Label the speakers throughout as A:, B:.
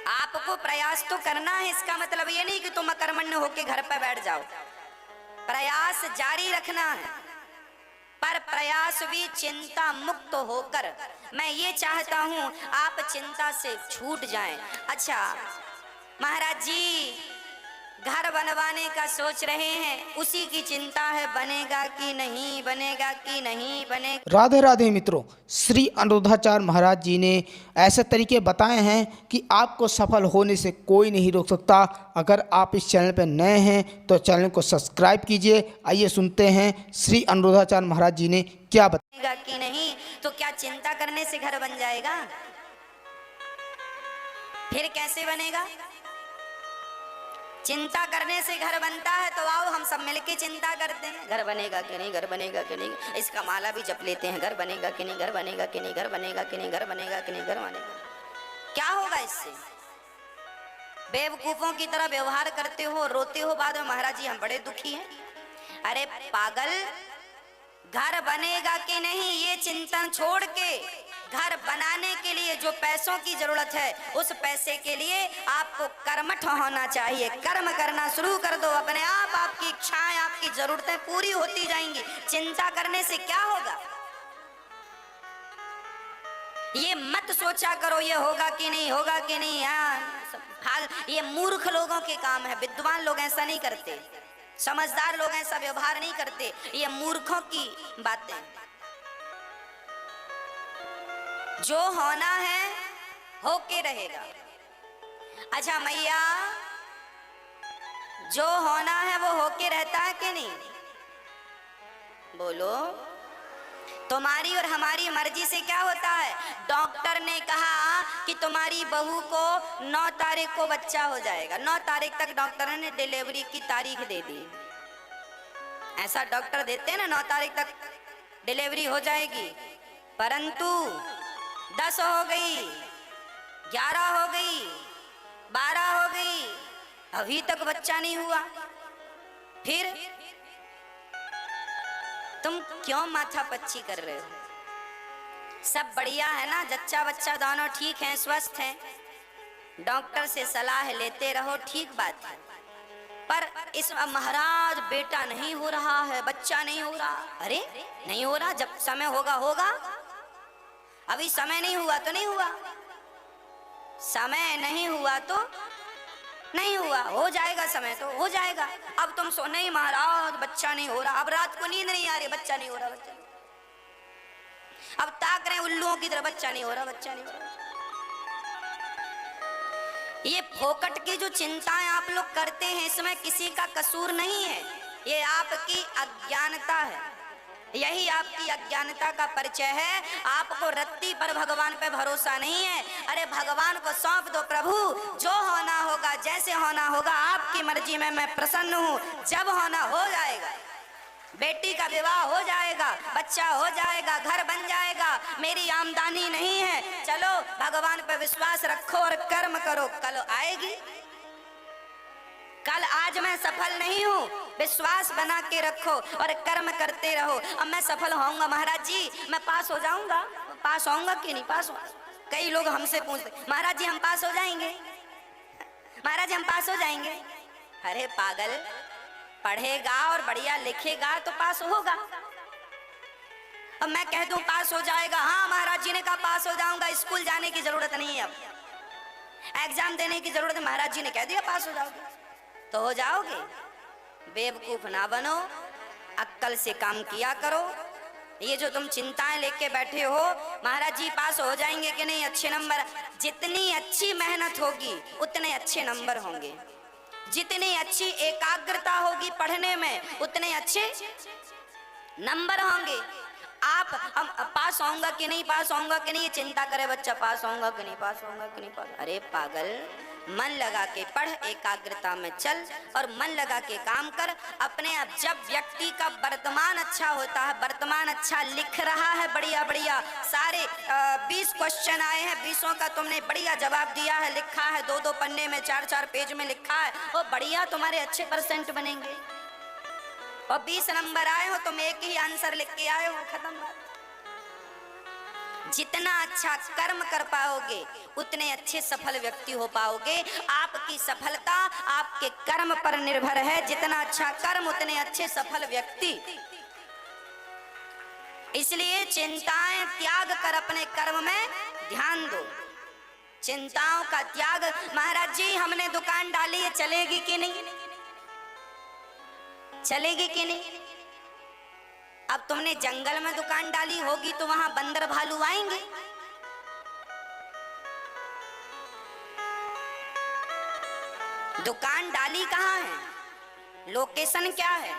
A: आपको प्रयास तो करना है, इसका मतलब ये नहीं कि तुम अकर्मण्य होके घर पर बैठ जाओ, प्रयास जारी रखना है, पर प्रयास भी चिंता मुक्त होकर। मैं ये चाहता हूं आप चिंता से छूट जाएं। अच्छा महाराज जी घर बनवाने का सोच रहे हैं, उसी की चिंता है, बनेगा कि नहीं, बनेगा कि नहीं बनेगा।
B: राधे राधे मित्रों, श्री अनिरुद्धाचार्य महाराज जी ने ऐसे तरीके बताए हैं कि आपको सफल होने से कोई नहीं रोक सकता। अगर आप इस चैनल पर नए हैं तो चैनल को सब्सक्राइब कीजिए। आइए सुनते हैं श्री अनिरुद्धाचार्य महाराज जी ने क्या
A: बताया कि नहीं। तो क्या चिंता करने से घर बन जाएगा? फिर कैसे बनेगा? चिंता करने से घर बनता है तो आओ हम सब मिलके चिंता करते हैं, घर बनेगा कि नहीं, घर बनेगा कि नहीं। इसका माला भी जप लेते हैं, घर बनेगा कि नहीं, घर बनेगा कि नहीं, घर बनेगा कि नहीं, घर बनेगा कि नहीं, घर बनेगा। क्या होगा इससे? बेवकूफों की तरह व्यवहार करते हो, रोते हो बाद में, महाराज जी हम बड़े दुखी हैं। अरे पागल, घर बनेगा कि नहीं ये चिंतन छोड़ के घर बनाने के लिए जो पैसों की जरूरत है, उस पैसे के लिए आपको कर्मठ होना चाहिए। कर्म करना शुरू कर दो, अपने आप आपकी इच्छाएं, आपकी जरूरतें पूरी होती जाएंगी। चिंता करने से क्या होगा? ये मत सोचा करो ये होगा कि नहीं, होगा कि नहीं। हाँ, ये मूर्ख लोगों के काम है, विद्वान लोग ऐसा नहीं करते, समझदार लोग ऐसा व्यवहार नहीं करते। ये मूर्खों की बातें। जो होना है होके रहेगा। अच्छा मैया, जो होना है वो होके रहता है कि नहीं? बोलो। तुम्हारी और हमारी मर्जी से क्या होता है? डॉक्टर ने कहा कि तुम्हारी बहू को 9 तारीख को बच्चा हो जाएगा। 9 तारीख तक डॉक्टर ने डिलीवरी की तारीख दे दी। ऐसा डॉक्टर देते हैं ना, 9 तारीख तक डिलीवरी हो जाएगी, परंतु 10 हो गई, 11 हो गई, 12 हो गई, अभी तक बच्चा नहीं हुआ। फिर तुम क्यों माथा पच्ची कर रहे हो? सब बढ़िया है ना, जच्चा बच्चा दोनों ठीक हैं, स्वस्थ हैं, डॉक्टर से सलाह लेते रहो, ठीक बात है। पर इस महाराज बेटा नहीं हो रहा है, बच्चा नहीं हो रहा। अरे नहीं हो रहा, जब समय होगा होगा। अभी समय नहीं हुआ तो नहीं हुआ, समय नहीं हुआ तो नहीं हुआ, हो जाएगा समय तो हो जाएगा। अब तुम सो नहीं महाराज बच्चा नहीं हो रहा, अब रात को नींद नहीं आ रही, बच्चा नहीं हो रहा, बच्चा। अब ताक रहे उल्लुओं की तरह, बच्चा नहीं हो रहा, बच्चा नहीं हो रहा। ये फोकट की जो चिंताएं आप लोग करते हैं, इसमें किसी का कसूर नहीं है, ये आपकी अज्ञानता है। यही आपकी अज्ञानता का परिचय है। आपको रत्ती पर भगवान पे भरोसा नहीं है। अरे भगवान को सौंप दो, प्रभु जो होना होगा, जैसे होना होगा, आपकी मर्जी में मैं प्रसन्न हूँ। जब होना हो जाएगा, बेटी का विवाह हो जाएगा, बच्चा हो जाएगा, घर बन जाएगा। मेरी आमदनी नहीं है, चलो भगवान पे विश्वास रखो और कर्म करो, कल आएगी। कल आज मैं सफल नहीं हूँ, विश्वास बना के रखो और कर्म करते रहो। अब मैं सफल होऊंगा महाराज जी, मैं पास हो जाऊंगा, पास होऊंगा कि नहीं पास हो? कई लोग हमसे पूछते, महाराज जी हम पास हो जाएंगे, महाराज जी हम पास हो जाएंगे। अरे पागल, पढ़ेगा और बढ़िया लिखेगा तो पास होगा। अब मैं कह दूं पास हो जाएगा, हाँ महाराज जी ने कहा पास हो जाऊंगा, स्कूल जाने की जरूरत नहीं है, अब एग्जाम देने की जरूरत है, महाराज जी ने कह दिया पास हो जाओगे तो हो जाओगे। बेवकूफ ना बनो, अक्ल से काम किया करो। ये जो तुम चिंताएं लेके बैठे हो, महाराज जी पास हो जाएंगे कि नहीं, अच्छे नंबर, जितनी अच्छी मेहनत होगी उतने अच्छे नंबर होंगे, जितनी अच्छी एकाग्रता होगी पढ़ने में उतने अच्छे नंबर होंगे। आप हम पास होऊंगा कि नहीं, पास होऊंगा कि नहीं, ये चिंता करे बच्चा, पास होऊंगा कि नहीं, पास होऊंगा कि नहीं पास। अरे पागल, मन लगा के पढ़, एकाग्रता में चल और मन लगा के काम कर अपने आप। जब व्यक्ति का वर्तमान अच्छा होता है, वर्तमान अच्छा लिख रहा है, बढ़िया बढ़िया सारे 20 क्वेश्चन आए हैं, 20 का तुमने बढ़िया जवाब दिया है, लिखा है, 2-2 पन्ने में, 4-4 पेज में लिखा है, वो बढ़िया तुम्हारे अच्छे परसेंट बनेंगे। और 20 नंबर आए हो, तुम एक ही आंसर लिख के आए हो, खत्म बात। जितना अच्छा कर्म कर पाओगे उतने अच्छे सफल व्यक्ति हो पाओगे। आपकी सफलता आपके कर्म पर निर्भर है। जितना अच्छा कर्म उतने अच्छे सफल व्यक्ति। इसलिए चिंताएं त्याग कर अपने कर्म में ध्यान दो। चिंताओं का त्याग। महाराज जी हमने दुकान डाली है, चलेगी कि नहीं? चलेगी कि नहीं? अब तुमने जंगल में दुकान डाली होगी तो वहां बंदर भालू आएंगे। दुकान डाली कहाँ है? लोकेशन क्या है?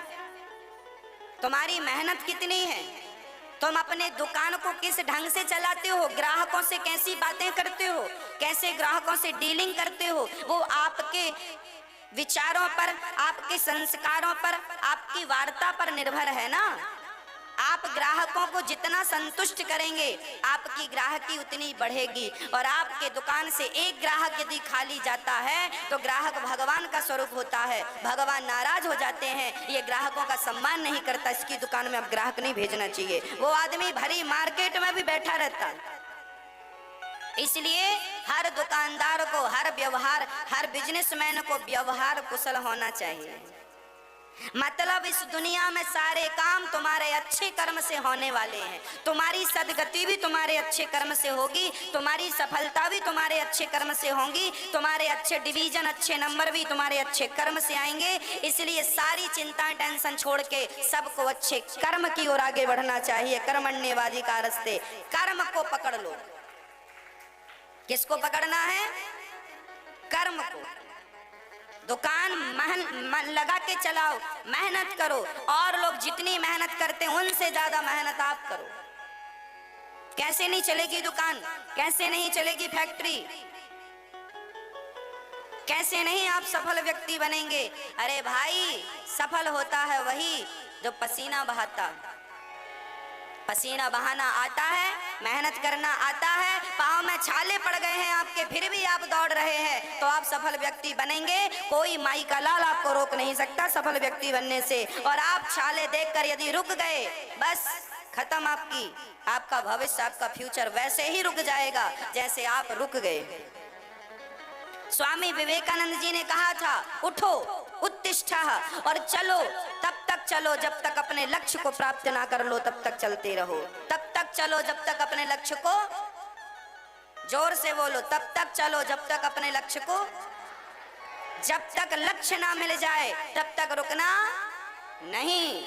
A: तुम्हारी मेहनत कितनी है? तुम अपने दुकान को किस ढंग से चलाते हो? ग्राहकों से कैसी बातें करते हो? कैसे ग्राहकों से डीलिंग करते हो? वो आपके विचारों पर, आपके संस्कारों पर, आपकी वार्ता पर निर्भर है ना। आप ग्राहकों को जितना संतुष्ट करेंगे आपकी ग्राहकी उतनी बढ़ेगी। और आपके दुकान से एक ग्राहक यदि खाली जाता है तो ग्राहक भगवान का स्वरूप होता है। भगवान नाराज हो जाते हैं, ये ग्राहकों का सम्मान नहीं करता, इसकी दुकान में अब ग्राहक नहीं भेजना चाहिए। वो आदमी भरी मार्केट में भी बैठा रहता। इसलिए हर दुकानदार को, हर बिजनेसमैन को व्यवहार कुशल होना चाहिए। मतलब इस दुनिया में सारे काम तुम्हारे अच्छे कर्म से होने वाले हैं। तुम्हारी सदगति भी तुम्हारे अच्छे कर्म से होगी, तुम्हारी सफलता भी तुम्हारे अच्छे कर्म से होंगी, तुम्हारे अच्छे डिवीजन, अच्छे नंबर भी तुम्हारे अच्छे कर्म से आएंगे। इसलिए सारी चिंता टेंशन छोड़ के सबको अच्छे कर्म की ओर आगे बढ़ना चाहिए। कर्मण्येवाधिकारस्ते, कर्म को पकड़ लो। किसको पकड़ना है? कर्म को। दुकान मन लगा के चलाओ, मेहनत करो। और लोग जितनी मेहनत करते हैं उनसे ज्यादा मेहनत आप करो। कैसे नहीं चलेगी दुकान? कैसे नहीं चलेगी फैक्ट्री? कैसे नहीं आप सफल व्यक्ति बनेंगे? अरे भाई, सफल होता है वही जो पसीना बहाता। पसीना बहाना आता है, मेहनत करना आता है, पाँव में छाले पड़ गए हैं आपके फिर भी आप दौड़ रहे हैं, तो आप सफल व्यक्ति बनेंगे। कोई माई का लाल आपको रोक नहीं सकता सफल व्यक्ति बनने से। और आप छाले देखकर यदि रुक गए, बस खत्म आपका भविष्य, आपका फ्यूचर वैसे ही रुक जाएगा जैसे आप रुक गए। स्वामी विवेकानंद जी ने कहा था, उठो उत्तिष्ठः, और चलो, तब तक चलो जब तक अपने लक्ष्य को प्राप्त ना कर लो, तब तक चलते रहो। तब तक चलो जब तक अपने लक्ष्य को, जोर से बोलो, तब तक चलो जब तक अपने लक्ष्य को, जब तक लक्ष्य ना मिल जाए तब तक रुकना नहीं।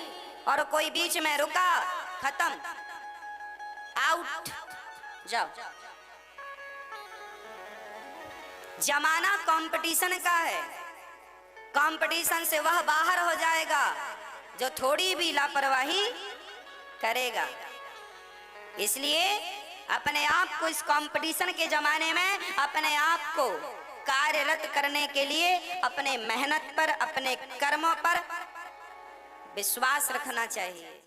A: और कोई बीच में रुका, खत्म, आउट, जाओ। जमाना कंपटीशन का है। कंपटीशन से वह बाहर हो जाएगा जो थोड़ी भी लापरवाही करेगा। इसलिए अपने आप को इस कंपटीशन के जमाने में अपने आप को कार्यरत करने के लिए अपने मेहनत पर, अपने कर्मों पर विश्वास रखना चाहिए।